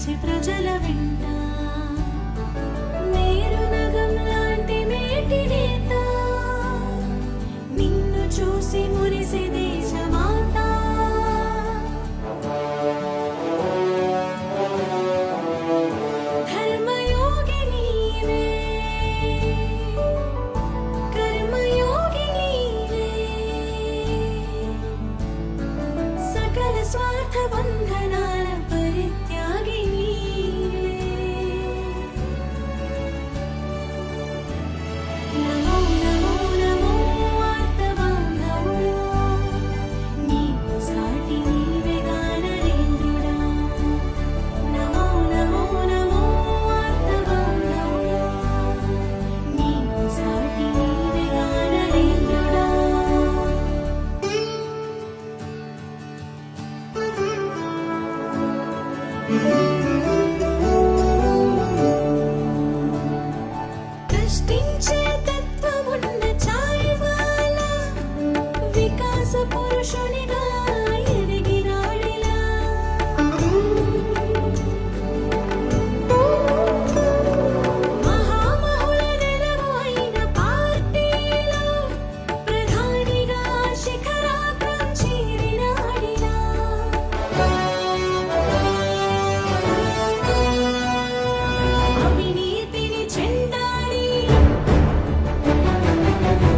మంచి ప్రజల వెంట మేరు నగం లాంటి మేటి నేత నిన్ను చూసి మురిసే దేశమాత ధర్మయోగి నీవే కర్మయోగి నీవే సకల స్వార్థ బంధనాల పరిత్యాగి నీవే నమో నమో నమో ఆర్తబాంధవుడా నీకు సాటి నీవేగా నరేంద్రుడా నమో నమో నమో ఆర్తబాంధవుడా నీకు సాటి నీవేగా నరేంద్రుడా కష్టించే తత్వమున్న చాయ్వాలా వికాస పురుషునిగా ఎదిగిరాడిలా మహామహుల నెలవు అయిన పార్టీలో ప్రధానిగా శిఖరాగ్రం చేరినాడిలా అవినీతిని చెండాడి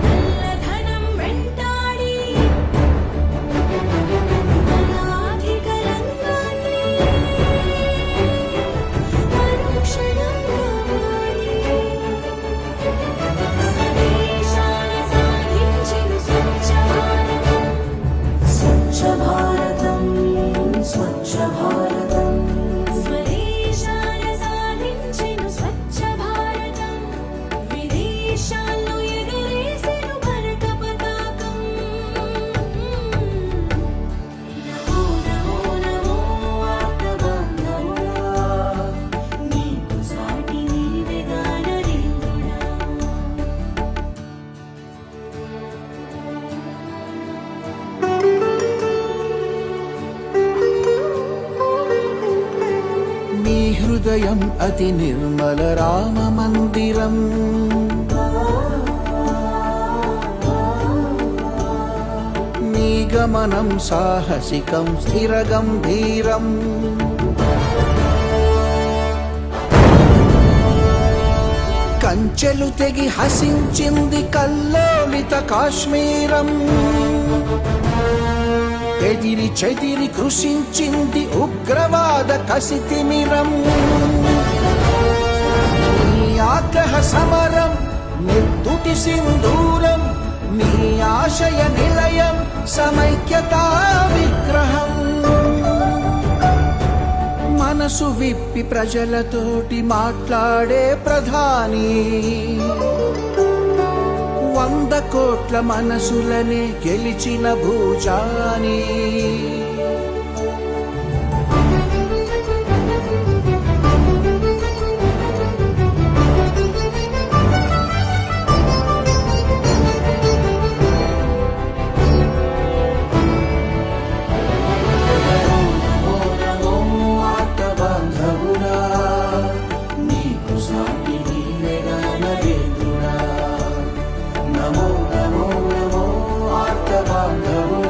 నల్లధనం వెంటాడి అనాధిక రంగాన్ని అనుక్షణం కాపాడి స్వదేశాన సాధించిన స్వచ్ఛ భారతం స్వచ్ఛ భారతం స్వచ్ఛ భారతం స్వదేశాన సాధించిన స్వచ్ఛ భారతం విదేశాల్లో ఎగరేసిన భరత పతాకం నమో నమో నమో ఆర్తబాంధవుడా నీకు సాటి నీవేగా నరేంద్రుడా నీ హృదయం అతి నిర్మల రామ మందిరం నీ గమనం సాహసికం స్థిర గంభీరం కంచెలు తెగి హసించింది కల్లోలిత కాశ్మీరం ఎదిరి చెదిరి కృషించింది ఉగ్రవాద కసితిమిరం నీ ఆగ్రహ సమరం నెత్తుటి సింధూరం నీ ఆశయ నిలయం సమైక్యతా విగ్రహం మనసు విప్పి ప్రజలతోటి మాట్లాడే ప్రధాని 100 కోట్ల మనసులనే గెలిచిన భూజాని నమో నమో ఆర్తబాంధవుడా నీకు సాటి నీవేగా నరేంద్రుడా నమో నమో నమో ఆర్తబాంధవుడా